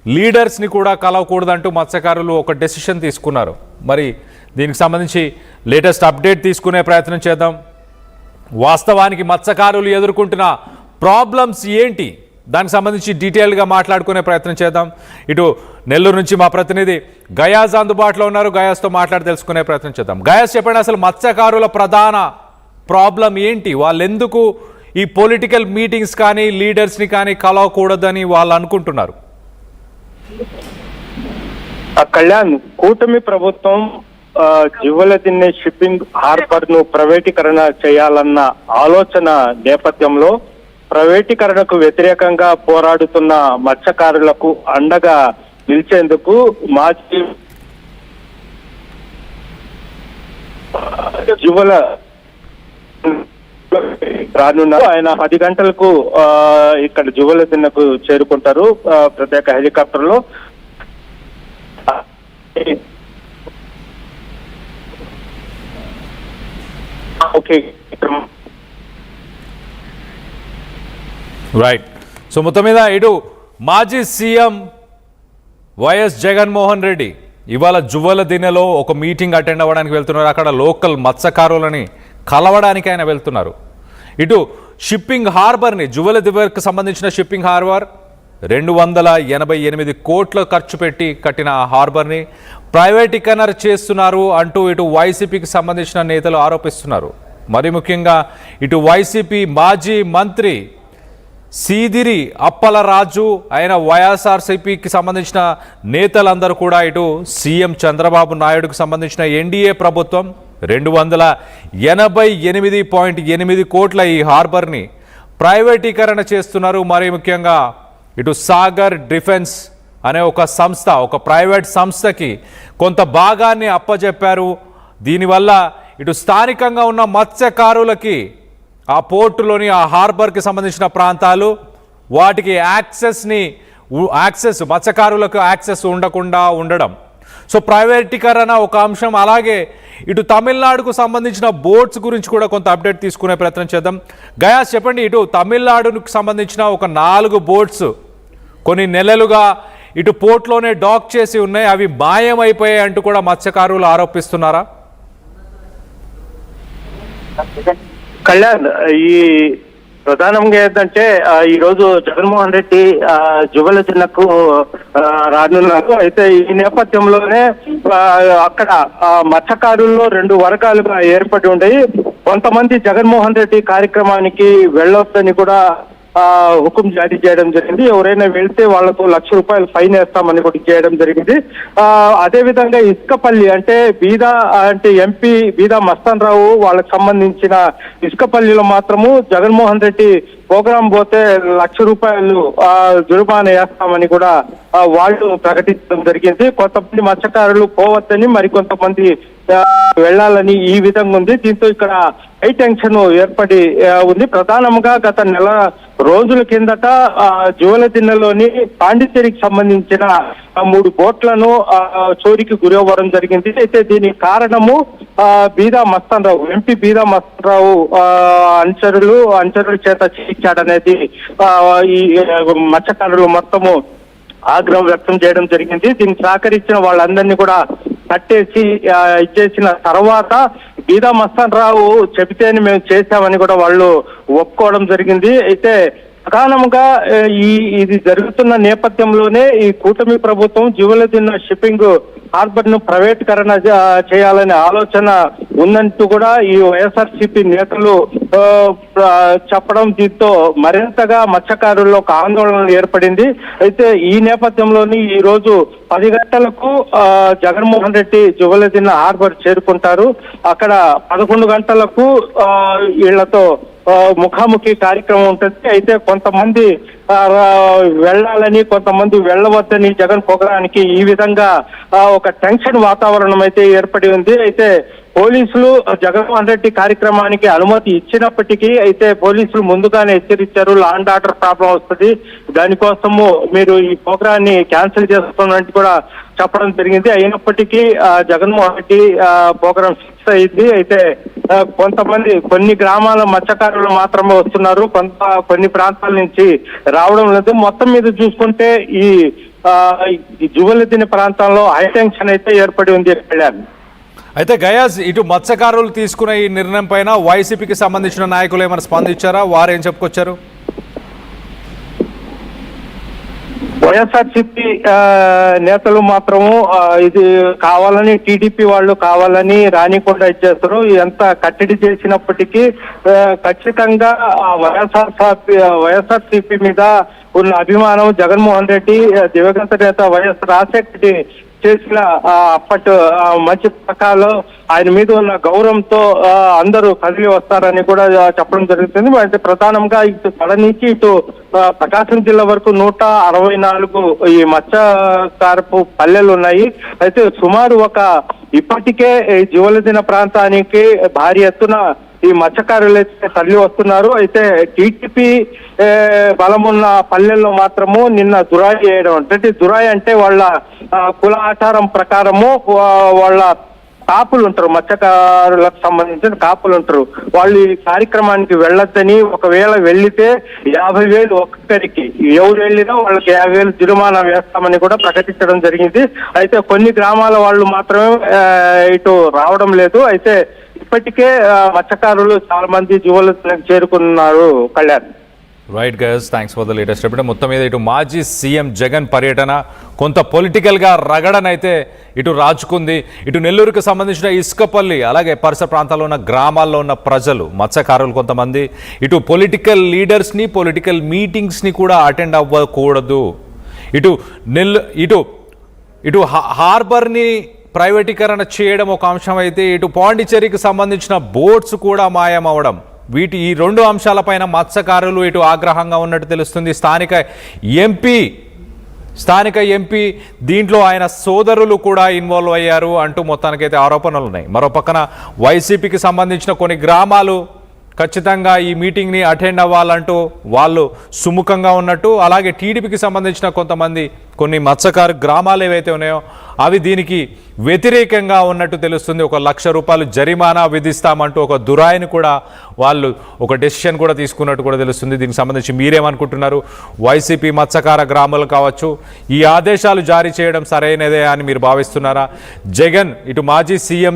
లీడర్స్ని కూడా కలవకూడదంటూ మత్స్యకారులు ఒక డెసిషన్ తీసుకున్నారు. మరి దీనికి సంబంధించి లేటెస్ట్ అప్డేట్ తీసుకునే ప్రయత్నం చేద్దాం. వాస్తవానికి మత్స్యకారులు ఎదుర్కొంటున్న ప్రాబ్లమ్స్ ఏంటి, దానికి సంబంధించి డీటెయిల్గా మాట్లాడుకునే ప్రయత్నం చేద్దాం. ఇటు నెల్లూరు నుంచి మా ప్రతినిధి గయాజ్ అందుబాటులో ఉన్నారు. గయాజ్తో మాట్లాడి తెలుసుకునే ప్రయత్నం చేద్దాం. గయాజ్, చెప్పండి, అసలు మత్స్యకారుల ప్రధాన ప్రాబ్లం ఏంటి? వాళ్ళు ఎందుకు ఈ పొలిటికల్ మీటింగ్స్ కానీ లీడర్స్ని కానీ కలవకూడదని వాళ్ళు అనుకుంటున్నారు? కళ్యాణ్, కూటమి ప్రభుత్వం జివ్వలదిన్నె షిప్పింగ్ హార్బర్ ను ప్రైవేటీకరణ చేయాలన్న ఆలోచన నేపథ్యంలో ప్రైవేటీకరణకు వ్యతిరేకంగా పోరాడుతున్న మత్స్యకారులకు అండగా నిలిచేందుకు మాజీ జివ్వల రానున్నారు. ఆయన 10 గంటలకు ఇక్కడ జివ్వలదిన్నెకు చేరుకుంటారు ప్రత్యేక హెలికాప్టర్ లో. రైట్. సో మొత్తం మీద ఇటు మాజీ సీఎం వైఎస్ జగన్మోహన్ రెడ్డి ఇవాళ జివ్వలదిన్నెలో ఒక మీటింగ్ అటెండ్ అవ్వడానికి వెళ్తున్నారు. అక్కడ లోకల్ మత్స్యకారులని కలవడానికి ఆయన వెళ్తున్నారు. ఇటు షిప్పింగ్ హార్బర్ని, జివ్వలదిన్నెకు సంబంధించిన షిప్పింగ్ హార్బర్ 288 కోట్ల ఖర్చు పెట్టి కట్టిన హార్బర్ని ప్రైవేటీకరణ చేస్తున్నారు అంటూ ఇటు వైసీపీకి సంబంధించిన నేతలు ఆరోపిస్తున్నారు. మరి ముఖ్యంగా ఇటు వైసీపీ మాజీ మంత్రి సీదిరి అప్పలరాజు, ఆయన వైఎస్ఆర్సీపీకి సంబంధించిన నేతలందరూ కూడా ఇటు సీఎం చంద్రబాబు నాయుడుకు సంబంధించిన ఎన్డీఏ ప్రభుత్వం 288.8 కోట్ల ఈ హార్బర్ని ప్రైవేటీకరణ చేస్తున్నారు. మరి ముఖ్యంగా ఇటు సాగర్ డిఫెన్స్ అనే ఒక సంస్థ, ఒక ప్రైవేట్ సంస్థకి కొంత భాగాన్ని అప్పచెప్పారు. దీనివల్ల ఇటు స్థానికంగా ఉన్న మత్స్యకారులకి ఆ పోర్టులోని ఆ హార్బర్కి సంబంధించిన ప్రాంతాలు వాటికి మత్స్యకారులకు యాక్సెస్ ఉండకుండా ఉండడం. సో ప్రైవేటీకరణ ఒక అంశం. అలాగే ఇటు తమిళనాడుకు సంబంధించిన బోట్స్ గురించి కూడా కొంత అప్డేట్ తీసుకునే ప్రయత్నం చేద్దాం. గయాస్, చెప్పండి, ఇటు తమిళనాడుకు సంబంధించిన ఒక 4 బోట్స్ కొన్ని నెలలుగా ఇటు పోర్ట్లోనే డాక్ చేసి ఉన్నాయి, అవి మాయమైపోయాయి అంటూ కూడా మత్స్యకారులు ఆరోపిస్తున్నారా? కళ్యాణ్, ఈ ప్రధానంగా ఏంటంటే ఈ రోజు జగన్మోహన్ రెడ్డి జివ్వలదిన్నెకు రానున్నారు. అయితే ఈ నేపథ్యంలోనే అక్కడ మత్స్యకారుల్లో 2 వర్గాలుగా ఏర్పడి ఉండేవి. కొంతమంది జగన్మోహన్ రెడ్డి కార్యక్రమానికి వెళ్ళొద్దని కూడా హుకుం జారీ చేయడం జరిగింది. ఎవరైనా వెళ్తే వాళ్లకు ₹1,00,000 ఫైన్ వేస్తామని కూడా చేయడం జరిగింది. అదే విధంగా ఇసుకపల్లి అంటే ఎంపీ బీదా మస్తాన్ రావు వాళ్ళకి సంబంధించిన ఇసుకపల్లిలో మాత్రము జగన్మోహన్ రెడ్డి ప్రోగ్రాం పోతే ₹1,00,000 జుర్మానా వేస్తామని కూడా వాళ్ళు ప్రకటించడం జరిగింది. కొంతమంది మత్స్యకారులు పోవద్దని, మరికొంతమంది వెళ్లాలని ఈ విధంగా ఉంది. దీంతో ఇక్కడ హై టెన్షన్ ఏర్పడి ఉంది. ప్రధానంగా గత నెల రోజుల కిందట జివ్వలదిన్నెలోని పాండిచ్చేరికి సంబంధించిన 3 బోట్లను చోరీకి గురవ్వడం జరిగింది. అయితే దీనికి కారణము ఎంపీ బీదా మస్తాన్ రావు అనుచరుల చేత చేయించాడనేది ఈ మత్స్యకారులు మొత్తము ఆగ్రహం వ్యక్తం చేయడం జరిగింది. దీనికి సహకరించిన వాళ్ళందరినీ కూడా కట్టేసి ఇచ్చేసిన తర్వాత బీదా మస్తాన్ రావు చెబితేనే మేము చేశామని కూడా వాళ్ళు ఒప్పుకోవడం జరిగింది. అయితే ప్రధానంగా ఇది జరుగుతున్న నేపథ్యంలోనే ఈ కూటమి ప్రభుత్వం జివ్వలదిన్నె షిప్పింగ్ హార్బర్ ను ప్రైవేటీకరణ చేయాలనే ఆలోచన ఉందంటూ కూడా ఈ వైఎస్ఆర్సీపీ నేతలు చెప్పడం, దీంతో మరింతగా మత్స్యకారుల్లో ఒక ఆందోళన ఏర్పడింది. అయితే ఈ నేపథ్యంలోని ఈ రోజు 10 గంటలకు జగన్మోహన్ రెడ్డి జివ్వలదిన్నె హార్బర్ చేరుకుంటారు. అక్కడ 11 గంటలకు వీళ్లతో ముఖాముఖి కార్యక్రమం ఉంటుంది. అయితే కొంతమంది వెళ్ళాలని, కొంతమంది వెళ్ళవద్దని జగన్ పొగడానికి ఈ విధంగా ఒక టెన్షన్ వాతావరణం అయితే ఏర్పడి ఉంది. అయితే పోలీసులు జగన్మోహన్ రెడ్డి కార్యక్రమానికి అనుమతి ఇచ్చినప్పటికీ అయితే పోలీసులు ముందుగానే హెచ్చరించారు, లా అండ్ ఆర్డర్ ప్రాబ్లం వస్తుంది, దానికోసము మీరు ఈ ప్రోగ్రాన్ని క్యాన్సిల్ చేస్తున్నట్టు కూడా చెప్పడం జరిగింది. అయినప్పటికీ జగన్మోహన్ రెడ్డి ప్రోగ్రాం ఫిక్స్ అయింది. అయితే కొన్ని గ్రామాల మత్స్యకారులు మాత్రమే వస్తున్నారు, కొన్ని ప్రాంతాల నుంచి రావడం లేదు. మొత్తం మీద చూసుకుంటే ఈ ఈ జువెల్దిని ప్రాంతంలో హైటెన్షన్ అయితే ఏర్పడి ఉంది కళ్యాణ్. అయితే గయాజ్, ఇటు మత్స్యకారులు తీసుకున్న ఈ నిర్ణయం పైన వైసీపీకి సంబంధించిన నాయకులు ఏమైనా స్పందించారా? వారు ఏం చెప్పుకొచ్చారు? వైఎస్ఆర్సీపీ నేతలు మాత్రము ఇది కావాలని టీడీపీ వాళ్ళు కావాలని రానికుండా ఇచ్చేస్తారు. ఎంత కట్టడి చేసినప్పటికీ ఖచ్చితంగా వైఎస్ఆర్సీపీ మీద ఉన్న అభిమానం జగన్మోహన్ రెడ్డి, దివంగత నేత వైఎస్ రాజశేఖర రెడ్డి చేసిన అప్పటి మంచి పథకాలు ఆయన మీద ఉన్న గౌరవంతో అందరూ కదిలి వస్తారని కూడా చెప్పడం జరుగుతుంది. అంటే ప్రధానంగా ఇటు కడ నుంచి ఇటు ప్రకాశం జిల్లా వరకు 164 ఈ మత్స్యకారపు పల్లెలు ఉన్నాయి. అయితే సుమారు ఇప్పటికే జువెల్దిన ప్రాంతానికి భారీ ఎత్తున ఈ మత్స్యకారులు అయితే తరలి వస్తున్నారు. అయితే టీడీపీ బలమున్న పల్లెల్లో మాత్రము నిన్న దురాయి చేయడం, అంటే దురాయి అంటే వాళ్ళ కుల ఆచారం ప్రకారము వాళ్ళ కాపులు ఉంటారు, మత్స్యకారులకు సంబంధించిన కాపులు ఉంటారు. వాళ్ళు ఈ కార్యక్రమానికి వెళ్ళొద్దని, ఒకవేళ వెళ్లితే 50,000 ఒక్కరికి, ఎవరు వెళ్ళినా వాళ్ళకి 50,000 జరిమానా వేస్తామని కూడా ప్రకటించడం జరిగింది. అయితే కొన్ని గ్రామాల వాళ్ళు మాత్రమే ఇటు రావడం లేదు. అయితే ఇప్పటికే మత్స్యకారులు చాలా మంది జువెల్దికి చేరుకున్నారు Kalyan. Right guys, thanks for the latest update. మొత్తం మీద ఇటు మాజీ సీఎం జగన్ పర్యటన కొంత పొలిటికల్గా రగడనైతే ఇటు రాజుకుంది. ఇటు నెల్లూరుకు సంబంధించిన ఇసుకపల్లి, అలాగే పరిసర ప్రాంతాల్లో ఉన్న గ్రామాల్లో ఉన్న ప్రజలు, మత్స్యకారులు కొంతమంది ఇటు పొలిటికల్ లీడర్స్ని, పొలిటికల్ మీటింగ్స్ని కూడా అటెండ్ అవ్వకూడదు. ఇటు హార్బర్ని ప్రైవేటీకరణ చేయడం ఒక అంశం అయితే, ఇటు పాండిచ్చేరికి సంబంధించిన బోట్స్ కూడా మాయమవడం, ఈ 2 అంశాలపైన మత్స్యకారులు ఇటు ఆగ్రహంగా ఉన్నట్టు తెలుస్తుంది. స్థానిక ఎంపీ దీంట్లో ఆయన సోదరులు కూడా ఇన్వాల్వ్ అయ్యారు అంటూ మొత్తానికైతే ఆరోపణలు ఉన్నాయి. మరో పక్కన వైసీపీకి సంబంధించిన కొన్ని గ్రామాలు ఖచ్చితంగా ఈ మీటింగ్ని అటెండ్ అవ్వాలంటూ వాళ్ళు సుముఖంగా ఉన్నట్టు, అలాగే టీడీపీకి సంబంధించిన కొంతమంది కొన్ని మత్స్యకారు గ్రామాలు ఏవైతే ఉన్నాయో అవి దీనికి వ్యతిరేకంగా ఉన్నట్టు తెలుస్తుంది. 1,00,000 రూపాయలు జరిమానా విధిస్తామంటూ ఒక దురాయిని కూడా వాళ్ళు ఒక డెసిషన్ కూడా తీసుకున్నట్టు కూడా తెలుస్తుంది. దీనికి సంబంధించి మీరేమనుకుంటున్నారు? వైసీపీ మత్స్యకార గ్రామాలు కావచ్చు, ఈ ఆదేశాలు జారీ చేయడం సరైనదే అని మీరు భావిస్తున్నారా? జగన్, ఇటు మాజీ సీఎం